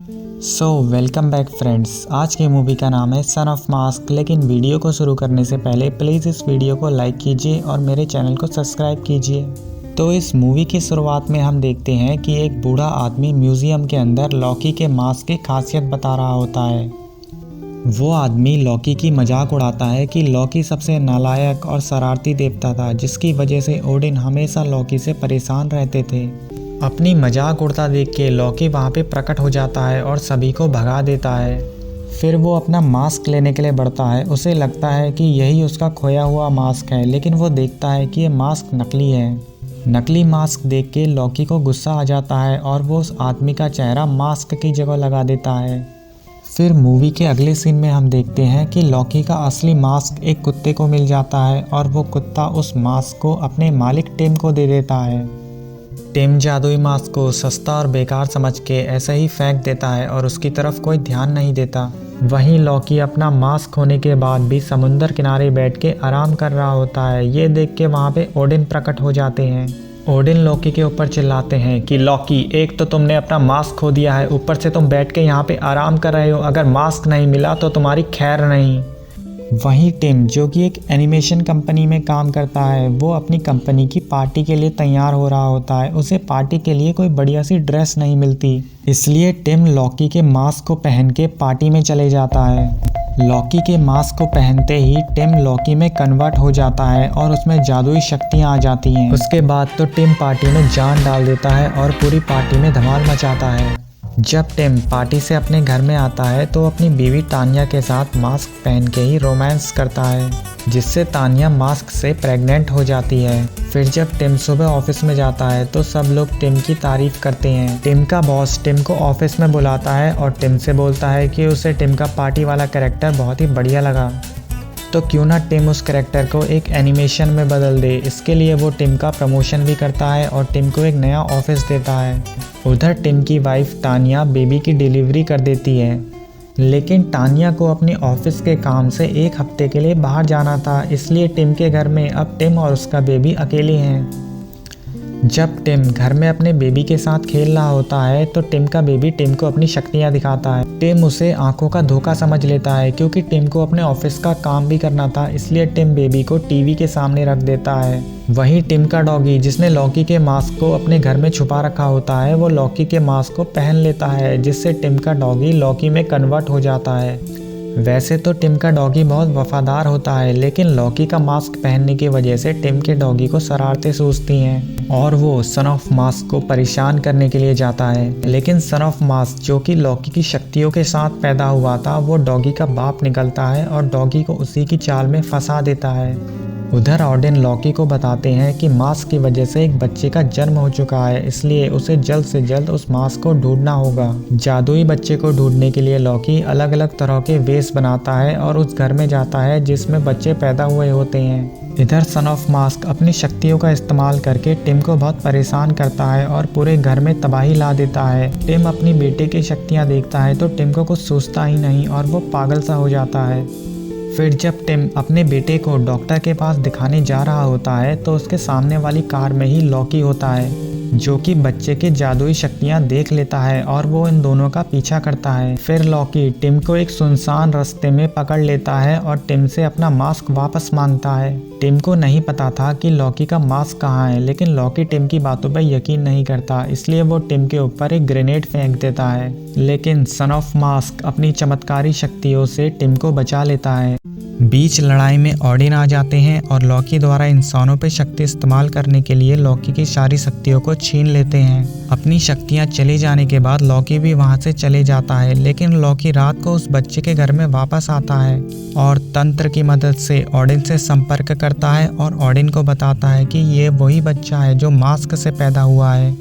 Welcome back friends. आज की movie का नाम है सन ऑफ मास्क। लेकिन वीडियो को शुरू करने से पहले प्लीज़ इस वीडियो को लाइक कीजिए और मेरे चैनल को सब्सक्राइब कीजिए। तो इस मूवी की शुरुआत में हम देखते हैं कि एक बूढ़ा आदमी म्यूजियम के अंदर लॉकी के मास्क की खासियत बता रहा होता है। वो आदमी लॉकी की मजाक उड़ाता है कि लॉकी सबसे नालायक और शरारती देवता था, जिसकी वजह से ओडिन हमेशा लॉकी से परेशान रहते थे। अपनी मजाक उड़ता देख के लॉकी वहाँ पे प्रकट हो जाता है और सभी को भगा देता है। फिर वो अपना मास्क लेने के लिए बढ़ता है। उसे लगता है कि यही उसका खोया हुआ मास्क है, लेकिन वो देखता है कि ये मास्क नकली है। नकली मास्क देख के लॉकी को गुस्सा आ जाता है और वो उस आदमी का चेहरा मास्क की जगह लगा देता है। फिर मूवी के अगले सीन में हम देखते हैं कि लॉकी का असली मास्क एक कुत्ते को मिल जाता है और वो कुत्ता उस मास्क को अपने मालिक टिम को दे देता है। टिम जादुई मास्क को सस्ता और बेकार समझ के ऐसे ही फेंक देता है और उसकी तरफ कोई ध्यान नहीं देता। वहीं लॉकी अपना मास्क होने के बाद भी समुंदर किनारे बैठ के आराम कर रहा होता है। ये देख के वहाँ पे ओडिन प्रकट हो जाते हैं। ओडिन लॉकी के ऊपर चिल्लाते हैं कि लॉकी, एक तो तुमने अपना मास्क खो दिया है, ऊपर से तुम बैठ के यहाँ पे आराम कर रहे हो। अगर मास्क नहीं मिला तो तुम्हारी खैर नहीं। वहीं टिम, जो कि एक एनिमेशन कंपनी में काम करता है, वो अपनी कंपनी की पार्टी के लिए तैयार हो रहा होता है। उसे पार्टी के लिए कोई बढ़िया सी ड्रेस नहीं मिलती, इसलिए टिम लॉकी के मास्क को पहन के पार्टी में चले जाता है। लॉकी के मास्क को पहनते ही टिम लॉकी में कन्वर्ट हो जाता है और उसमें जादुई शक्तियाँ आ जाती हैं। उसके बाद तो टिम पार्टी में जान डाल देता है और पूरी पार्टी में धमाल मचाता है। जब टिम पार्टी से अपने घर में आता है तो अपनी बीवी तानिया के साथ मास्क पहन के ही रोमांस करता है, जिससे तानिया मास्क से प्रेग्नेंट हो जाती है। फिर जब टिम सुबह ऑफिस में जाता है तो सब लोग टिम की तारीफ करते हैं। टिम का बॉस टिम को ऑफिस में बुलाता है और टिम से बोलता है कि उसे टिम का पार्टी वाला कैरेक्टर बहुत ही बढ़िया लगा, तो क्यों ना टिम उस कैरेक्टर को एक एनिमेशन में बदल दे। इसके लिए वो टिम का प्रमोशन भी करता है और टिम को एक नया ऑफिस देता है। उधर टिम की वाइफ तानिया बेबी की डिलीवरी कर देती है, लेकिन तानिया को अपने ऑफिस के काम से एक हफ्ते के लिए बाहर जाना था, इसलिए टिम के घर में अब टिम और उसका बेबी अकेले हैं। जब टिम घर में अपने बेबी के साथ खेल रहा होता है तो टिम का बेबी टिम को अपनी शक्तियाँ दिखाता है। टिम उसे आंखों का धोखा समझ लेता है, क्योंकि टिम को अपने ऑफिस का काम भी करना था, इसलिए टिम बेबी को टीवी के सामने रख देता है। वहीं टिम का डॉगी, जिसने लॉकी के मास्क को अपने घर में छुपा रखा होता है, वो लॉकी के मास्क को पहन लेता है, जिससे टिम का डॉगी लॉकी में कन्वर्ट हो जाता है। वैसे तो टिम का डॉगी बहुत वफादार होता है, लेकिन लॉकी का मास्क पहनने की वजह से टिम के डॉगी को शरारतें सूझती हैं और वो सन ऑफ मास्क को परेशान करने के लिए जाता है। लेकिन सन ऑफ मास्क, जो कि लॉकी की शक्तियों के साथ पैदा हुआ था, वो डॉगी का बाप निकलता है और डॉगी को उसी की चाल में फंसा देता है। उधर ओडिन लॉकी को बताते हैं कि मास्क की वजह से एक बच्चे का जन्म हो चुका है, इसलिए उसे जल्द से जल्द उस मास्क को ढूंढना होगा। जादुई बच्चे को ढूंढने के लिए लॉकी अलग अलग तरह के वेश बनाता है और उस घर में जाता है जिसमें बच्चे पैदा हुए होते हैं। इधर सन ऑफ मास्क अपनी शक्तियों का इस्तेमाल करके टिम को बहुत परेशान करता है और पूरे घर में तबाही ला देता है। टिम अपनी बेटे की शक्तियाँ देखता है तो टिम को कुछ सूझता ही नहीं और वो पागल सा हो जाता है। फिर जब टिम अपने बेटे को डॉक्टर के पास दिखाने जा रहा होता है तो उसके सामने वाली कार में ही लॉकी होता है, जो कि बच्चे की जादुई शक्तियां देख लेता है और वो इन दोनों का पीछा करता है। फिर लॉकी टिम को एक सुनसान रास्ते में पकड़ लेता है और टिम से अपना मास्क वापस मांगता है। टिम को नहीं पता था कि लॉकी का मास्क कहाँ है, लेकिन लॉकी टिम की बातों पर यकीन नहीं करता, इसलिए वो टिम के ऊपर एक ग्रेनेड फेंक देता है। लेकिन सन ऑफ मास्क अपनी चमत्कारी शक्तियों से टिम को बचा लेता है। बीच लड़ाई में ओडिन आ जाते हैं और लॉकी द्वारा इंसानों पर शक्ति इस्तेमाल करने के लिए लॉकी की सारी शक्तियों को छीन लेते हैं। अपनी शक्तियां चले जाने के बाद लॉकी भी वहां से चले जाता है, लेकिन लॉकी रात को उस बच्चे के घर में वापस आता है और तंत्र की मदद से ओडिन से संपर्क करता है और ओडिन को बताता है कि ये वही बच्चा है जो मास्क से पैदा हुआ है।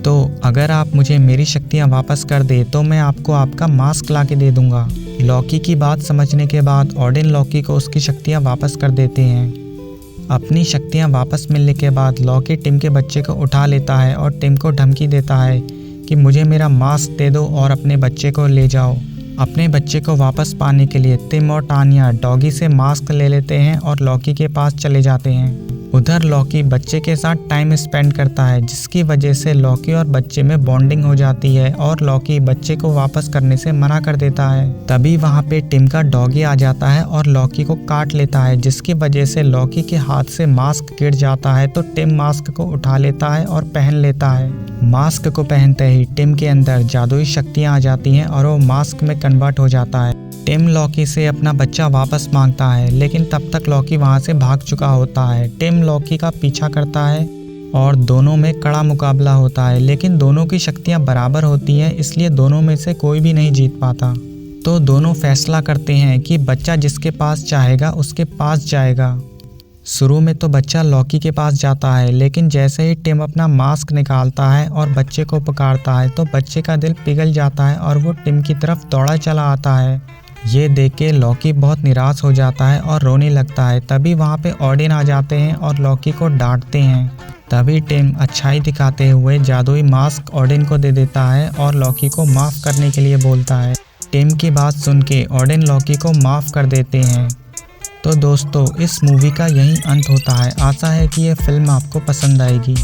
तो अगर आप मुझे मेरी शक्तियाँ वापस कर दे तो मैं आपको आपका मास्क ला के दे दूँगा। लॉकी की बात समझने के बाद ओडिन लॉकी को उसकी शक्तियाँ वापस कर देते हैं। अपनी शक्तियाँ वापस मिलने के बाद लॉकी टिम के बच्चे को उठा लेता है और टिम को धमकी देता है कि मुझे मेरा मास्क दे दो और अपने बच्चे को ले जाओ। अपने बच्चे को वापस पाने के लिए टिम और तानिया डॉगी से मास्क ले लेते हैं और लॉकी के पास चले जाते हैं। उधर लॉकी बच्चे के साथ टाइम स्पेंड करता है, जिसकी वजह से लॉकी और बच्चे में बॉन्डिंग हो जाती है और लॉकी बच्चे को वापस करने से मना कर देता है। तभी वहाँ पे टिम का डॉगी आ जाता है और लॉकी को काट लेता है, जिसकी वजह से लॉकी के हाथ से मास्क गिर जाता है। तो टिम मास्क को उठा लेता है और पहन लेता है। मास्क को पहनते ही टिम के अंदर जादुई शक्तियाँ आ जाती हैं और वो मास्क में कन्वर्ट हो जाता है। टिम लॉकी से अपना बच्चा वापस मांगता है, लेकिन तब तक लॉकी वहाँ से भाग चुका होता है। टिम लॉकी का पीछा करता है और दोनों में कड़ा मुकाबला होता है, लेकिन दोनों की शक्तियाँ बराबर होती हैं, इसलिए दोनों में से कोई भी नहीं जीत पाता। तो दोनों फैसला करते हैं कि बच्चा जिसके पास चाहेगा उसके पास जाएगा। शुरू में तो बच्चा लॉकी के पास जाता है, लेकिन जैसे ही टिम अपना मास्क निकालता है और बच्चे को पुकारता है तो बच्चे का दिल पिघल जाता है और वो टिम की तरफ दौड़ा चला आता है। ये देख के लॉकी बहुत निराश हो जाता है और रोने लगता है। तभी वहाँ पे ऑडिन आ जाते हैं और लॉकी को डांटते हैं। तभी टिम अच्छाई दिखाते हुए जादुई मास्क ऑडिन को दे देता है और लॉकी को माफ़ करने के लिए बोलता है। टिम की बात सुन के ऑडिन लॉकी को माफ़ कर देते हैं। तो दोस्तों, इस मूवी का यही अंत होता है। आशा है कि ये फिल्म आपको पसंद आएगी।